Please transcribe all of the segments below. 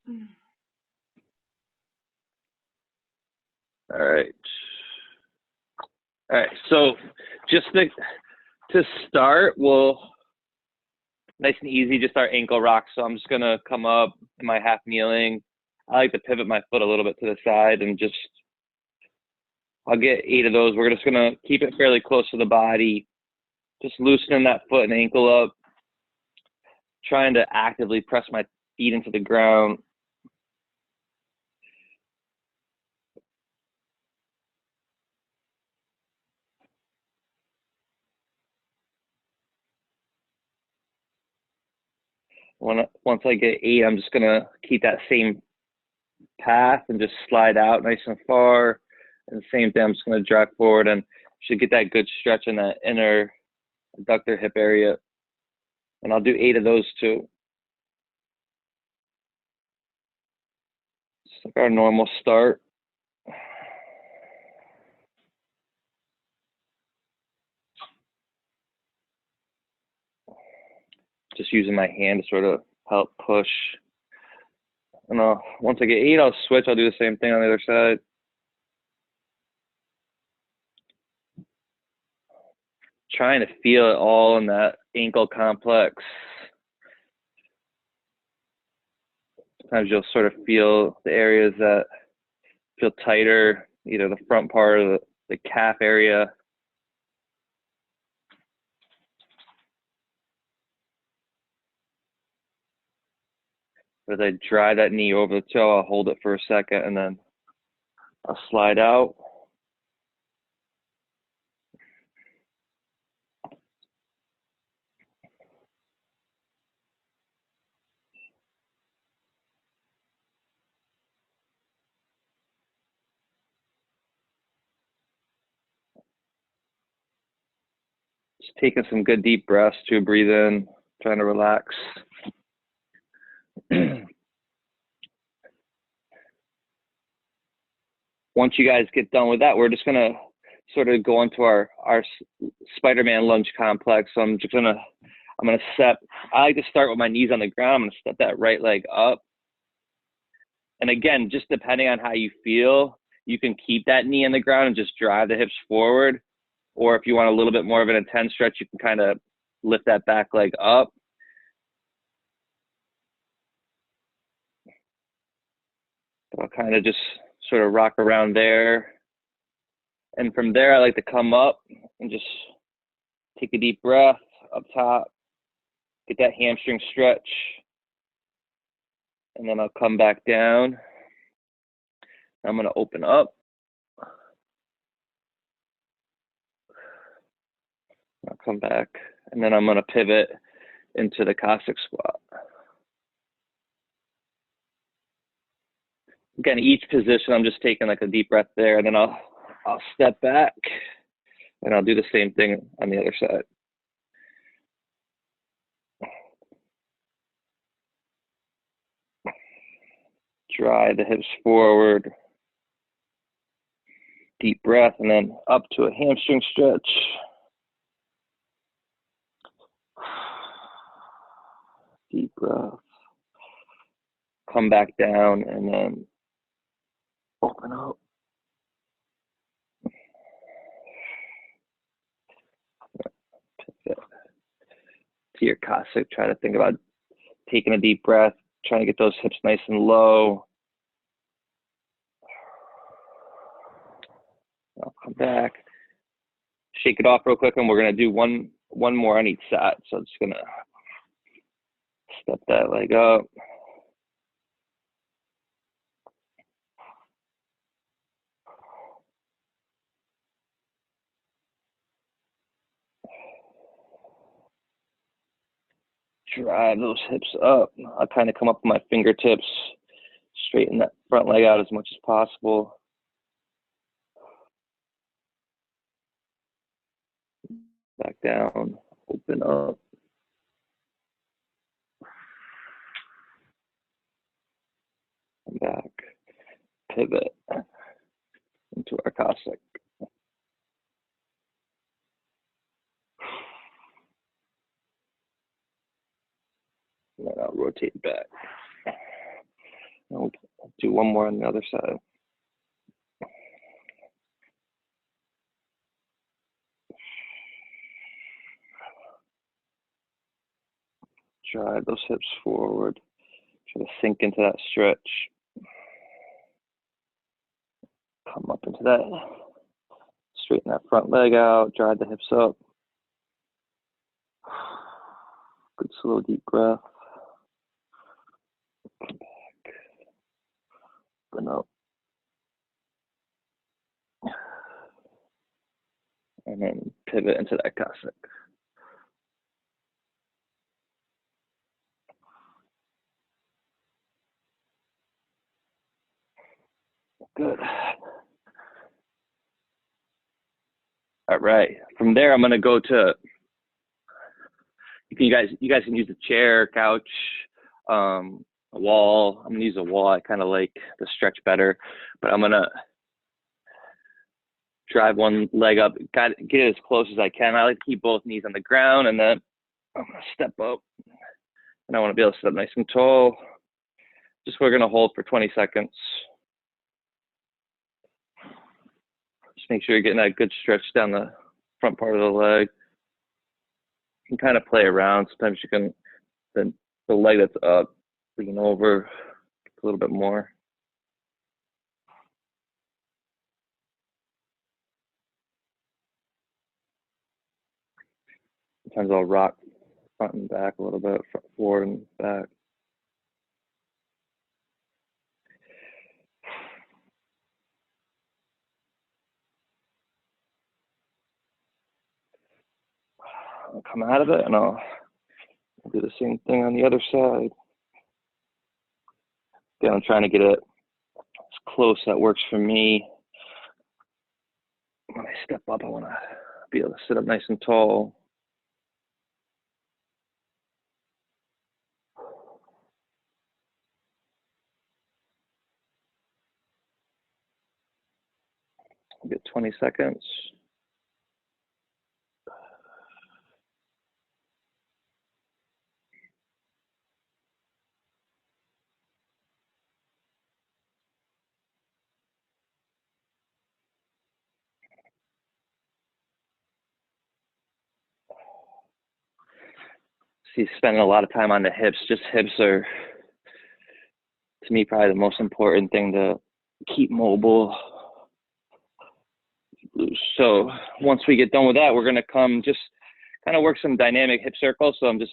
All right. All right. So just to start, we'll nice and easy, just our ankle rock. So I'm just gonna come up in my half kneeling. I like to pivot my foot a little bit to the side and just I'll get 8 of those. We're just gonna keep it fairly close to the body, just loosening that foot and ankle up, trying to actively press my feet into the ground. Once I get 8, I'm just gonna keep that same path and just slide out nice and far. And the same thing, I'm just gonna drive forward and should get that good stretch in that inner adductor hip area. And I'll do 8 of those too. Just like our normal start. Just using my hand to sort of help push. And once I get 8, I'll switch. I'll do the same thing on the other side. Trying to feel it all in that ankle complex. Sometimes you'll sort of feel the areas that feel tighter, either the front part or the calf area. As I drive that knee over the toe, I'll hold it for a second and then I'll slide out. Just taking some good deep breaths to breathe in, trying to relax. Once you guys get done with that, we're just gonna sort of go into our Spider-Man lunge complex. So I'm gonna set, I like to start with my knees on the ground. I'm gonna step that right leg up. And again, just depending on how you feel, you can keep that knee on the ground and just drive the hips forward. Or if you want a little bit more of an intense stretch, you can kind of lift that back leg up. I'll kind of just sort of rock around there. And from there, I like to come up and just take a deep breath up top, get that hamstring stretch. And then I'll come back down. I'm going to open up. I'll come back. And then I'm going to pivot into the Cossack squat. Again, each position, I'm just taking like a deep breath there, and then I'll step back, and I'll do the same thing on the other side. Drive the hips forward. Deep breath, and then up to a hamstring stretch. Deep breath. Come back down, and then open up. To your Cossack, try to think about taking a deep breath, trying to get those hips nice and low. I'll come back, shake it off real quick, and we're gonna do one more on each side. So I'm just gonna step that leg up. Drive those hips up. I'll kind of come up with my fingertips, straighten that front leg out as much as possible. Back down, open up. Come back, pivot into our Cossack. And then I'll rotate back. do one more on the other side. Drive those hips forward. Try to sink into that stretch. Come up into that. Straighten that front leg out. Drive the hips up. Good slow deep breath. Come back. Open up. And then pivot into that Cossack. Good. All right. From there, I'm gonna go to. You guys can use a chair, couch, a wall. I'm gonna use a wall. I kind of like the stretch better, but I'm gonna drive one leg up. Got to get it as close as I can. I like to keep both knees on the ground, and then I'm gonna step up. And I want to be able to sit up nice and tall. Just we're gonna hold for 20 seconds. Just make sure you're getting that good stretch down the front part of the leg. You can kind of play around. Sometimes you can, the leg that's up, lean over a little bit more. Sometimes I'll rock front and back a little bit, forward and back. I'll come out of it and I'll do the same thing on the other side. Again, I'm trying to get it as close that works for me. When I step up, I want to be able to sit up nice and tall. I'll get 20 seconds. See, spending a lot of time on the hips. Just hips are, to me, probably the most important thing to keep mobile. So once we get done with that, we're going to come just kind of work some dynamic hip circles. So I'm just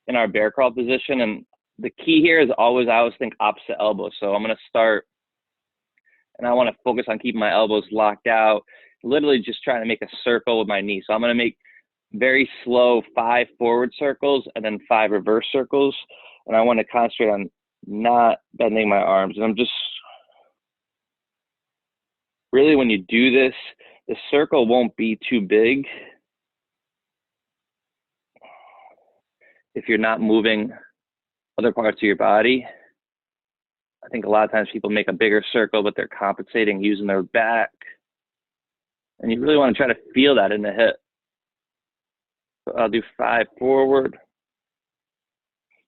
in our bear crawl position. And the key here is I always think opposite elbow. So I'm going to start, and I want to focus on keeping my elbows locked out, literally just trying to make a circle with my knee. So I'm going to make very slow 5 forward circles and then 5 reverse circles. And I want to concentrate on not bending my arms. And I'm just, really when you do this, the circle won't be too big if you're not moving other parts of your body. I think a lot of times people make a bigger circle, but they're compensating using their back. And you really want to try to feel that in the hip. So I'll do 5 forward,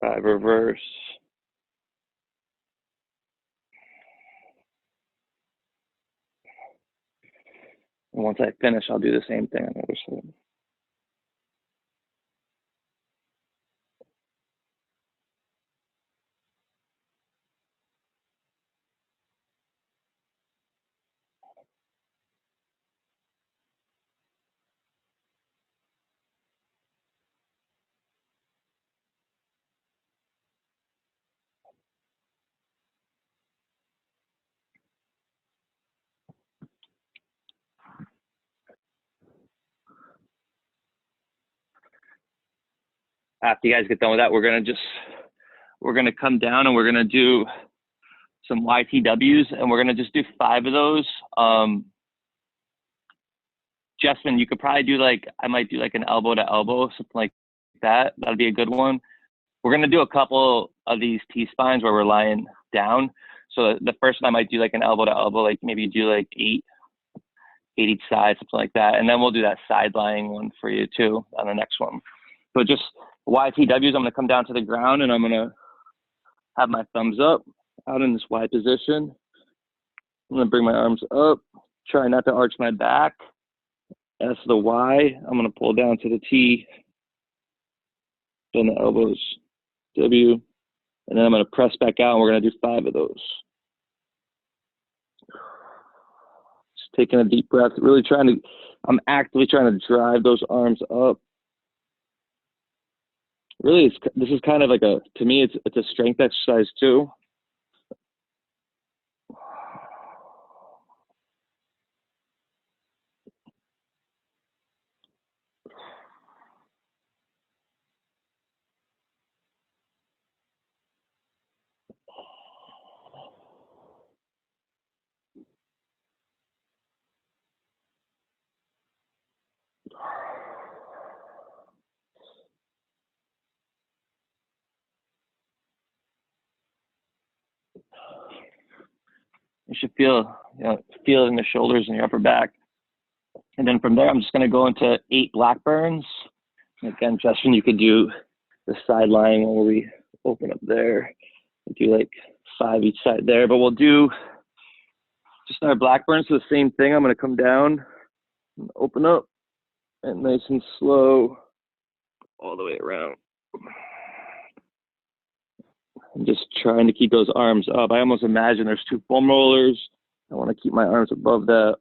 5 reverse. And once I finish, I'll do the same thing on the other side. After you guys get done with that, we're gonna come down and we're gonna do some YTWs, and we're gonna just do 5 of those. Justin, you could probably do I might do an elbow to elbow, something like that. That'd be a good one. We're gonna do a couple of these T-spines where we're lying down. So the first one I might do an elbow to elbow, maybe do 8 each side, something like that. And then we'll do that side lying one for you too on the next one. So just YTWs, I'm gonna come down to the ground and I'm gonna have my thumbs up out in this Y position. I'm gonna bring my arms up, try not to arch my back. S the Y. I'm gonna pull down to the T, bend the elbows, W, and then I'm gonna press back out, and we're gonna do 5 of those. Just taking a deep breath, really I'm actively trying to drive those arms up. Really, this is kind of like to me, it's a strength exercise too. You should feel it in the shoulders and your upper back. And then from there, I'm just going to go into 8 Blackburns. Again, Justin, you could do the side line where we open up there. We'll do like 5 each side there, but we'll do just our Blackburns. So the same thing. I'm going to come down, open up, and nice and slow all the way around. I'm just trying to keep those arms up. I almost imagine there's 2 foam rollers. I want to keep my arms above that.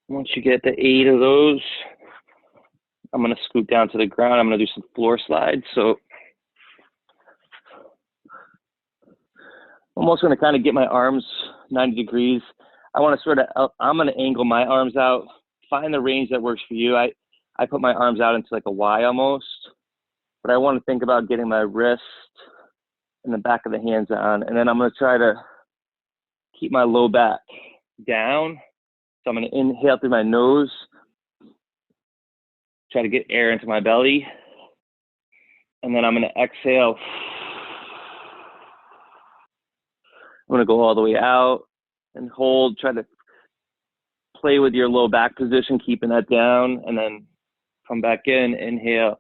Once you get to 8 of those, I'm going to scoot down to the ground. I'm going to do some floor slides. So I'm also going to kind of get my arms 90 degrees. I'm going to angle my arms out. Find the range that works for you. I put my arms out into like a Y almost, but I want to think about getting my wrist and the back of the hands on. And then I'm going to try to keep my low back down. So I'm going to inhale through my nose, try to get air into my belly. And then I'm going to exhale. I'm going to go all the way out and hold. Try to play with your low back position, keeping that down, and then come back in, inhale.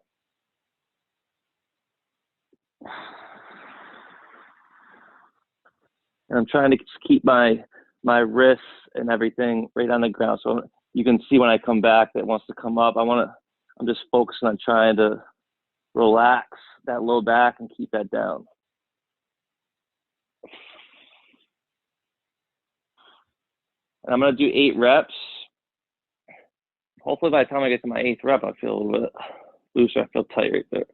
And I'm trying to just keep my wrists and everything right on the ground. So you can see when I come back that it wants to come up. I'm just focusing on trying to relax that low back and keep that down. And I'm going to do 8 reps. Hopefully by the time I get to my 8th rep, I feel a little bit looser. I feel tight right there.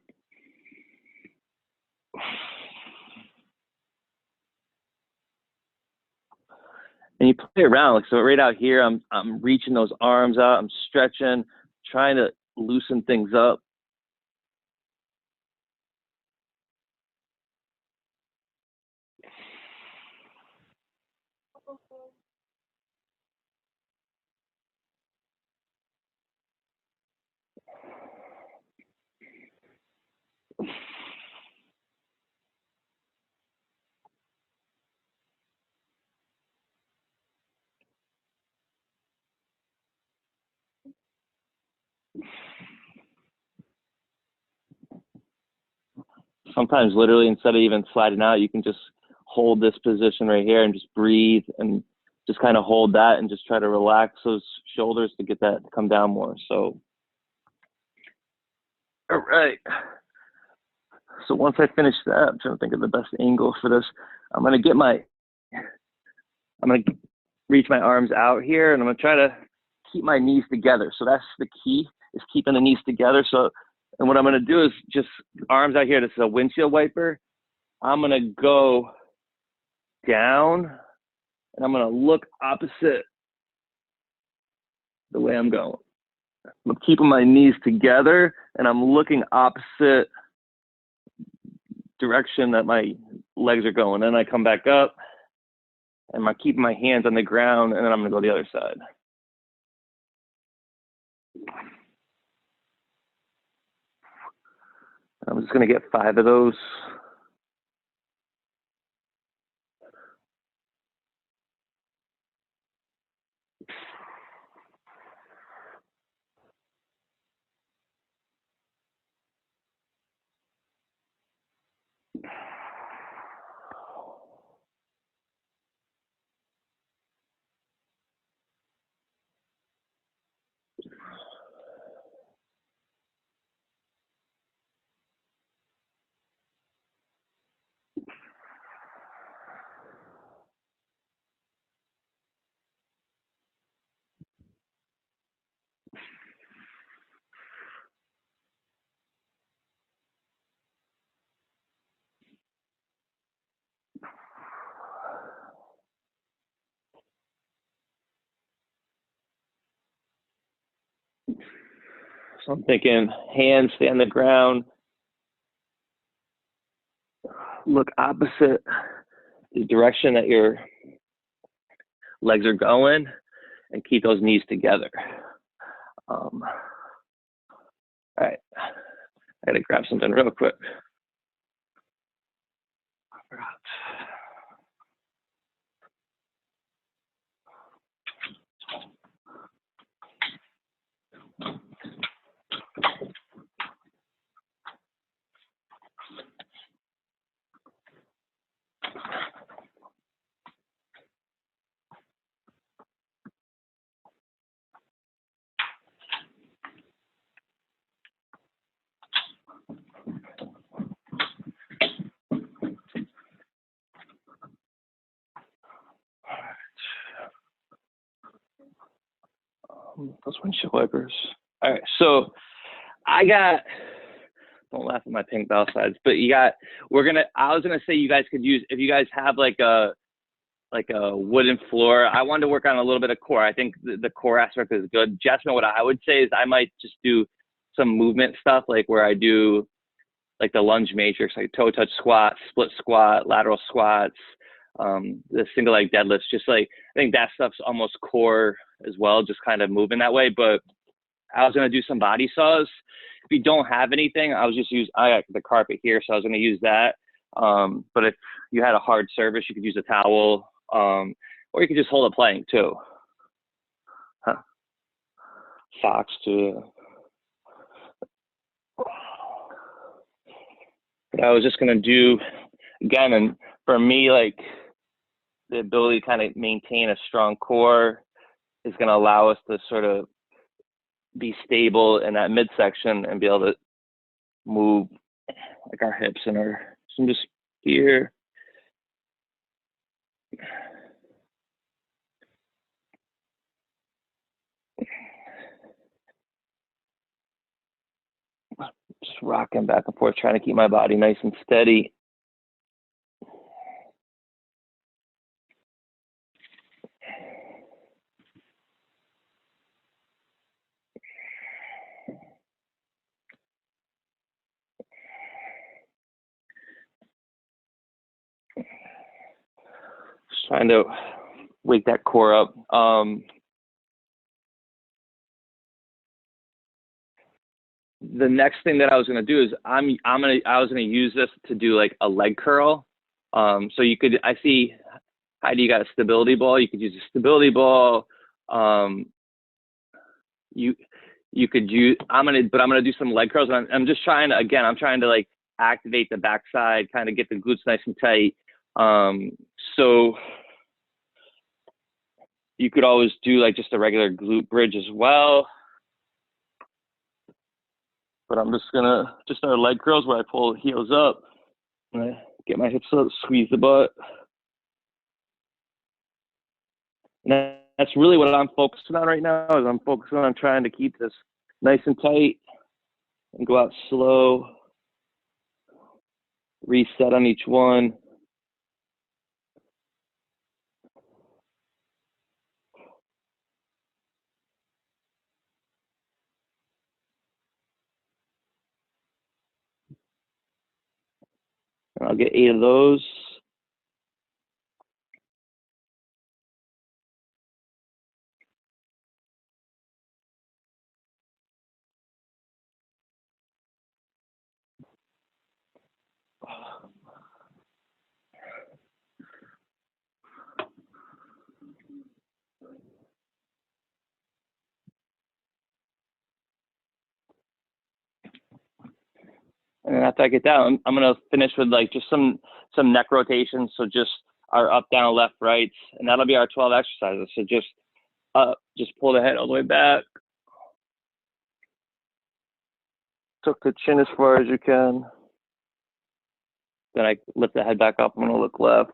And you play around. Like, so right out here, I'm reaching those arms out. I'm stretching, trying to loosen things up. Sometimes literally instead of even sliding out, you can just hold this position right here and just breathe and just kind of hold that and just try to relax those shoulders to get that to come down more. So, all right. So once I finish that, I'm trying to think of the best angle for this. I'm going to reach my arms out here and I'm going to try to keep my knees together. So that's the key, is keeping the knees together. So, and what I'm going to do is just arms out here. This is a windshield wiper. I'm going to go down and I'm gonna look opposite the way I'm going. I'm keeping my knees together and I'm looking opposite direction that my legs are going. Then I come back up and I'm keeping my hands on the ground, and then I'm gonna go the other side. I'm just gonna get 5 of those. So I'm thinking hands stay on the ground, look opposite the direction that your legs are going, and keep those knees together. All right, I gotta grab something real quick. I forgot. Those windshield wipers. All right, so I got, don't laugh at my pink bell sides, but I was gonna say you guys could use, if you guys have like a wooden floor. I wanted to work on a little bit of core. I think the core aspect is good. Jasmine, what I would say is I might just do some movement stuff, like where I do like the lunge matrix, like toe touch squat, split squat, lateral squats, the single leg deadlifts. Just like, I think that stuff's almost core as well, just kind of moving that way. But I was gonna do some body saws. If you don't have anything, I got the carpet here, so I was gonna use that. But if you had a hard surface, you could use a towel, or you could just hold a plank too. Socks too. But I was just gonna do again, and for me, like the ability to kind of maintain a strong core is gonna allow us to sort of be stable in that midsection and be able to move like our hips and our, so I'm just here. Just rocking back and forth, trying to keep my body nice and steady. Just trying to wake that core up. The next thing that I was gonna do is I was gonna use this to do like a leg curl. So you could, I see Heidi, you got a stability ball. You could use a stability ball. You could use, I'm gonna do some leg curls. And I'm just trying to, again, I'm trying to like activate the backside, kind of get the glutes nice and tight. So you could always do like just a regular glute bridge as well. But I'm just gonna, just our leg curls where I pull the heels up, and I get my hips up, squeeze the butt. And that's really what I'm focusing on right now, is I'm focusing on trying to keep this nice and tight and go out slow, reset on each one. I'll get 8 of those. And then after I get that, I'm gonna finish with like just some neck rotations. So just our up, down, left, rights, and that'll be our 12 exercises. So just pull the head all the way back. Tuck the chin as far as you can. Then I lift the head back up. I'm gonna look left,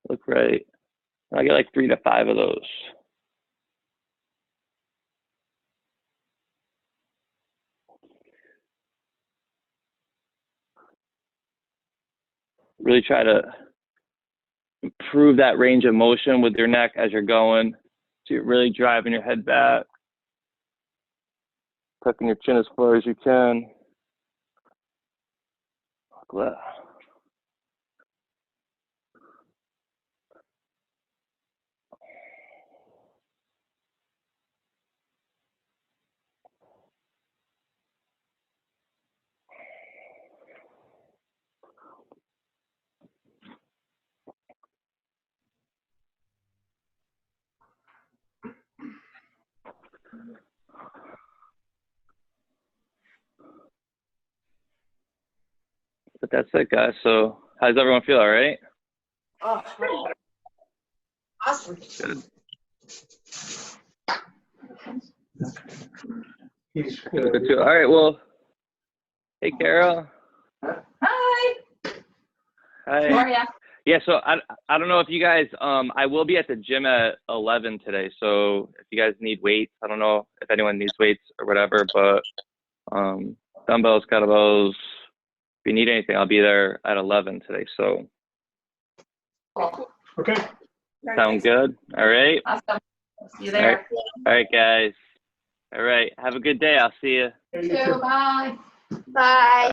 look right. I get like 3 to 5 of those. Really try to improve that range of motion with your neck as you're going. So you're really driving your head back, tucking your chin as far as you can. Look left. But that's it, guys. So how does everyone feel? All right? Oh, awesome. Good. Good too. All right. Well, hey, Carol. Hi. Hi. How are ya? Yeah. So I don't know if you guys I will be at the gym at 11 today. So if you guys need weights, I don't know if anyone needs weights or whatever, but dumbbells, kettlebells. If you need anything, I'll be there at 11 today. So Cool. Okay. sound good? All right. Awesome. See you All there. right, guys. All right. Have a good day. I'll see you. Hey, You too. Bye. Bye.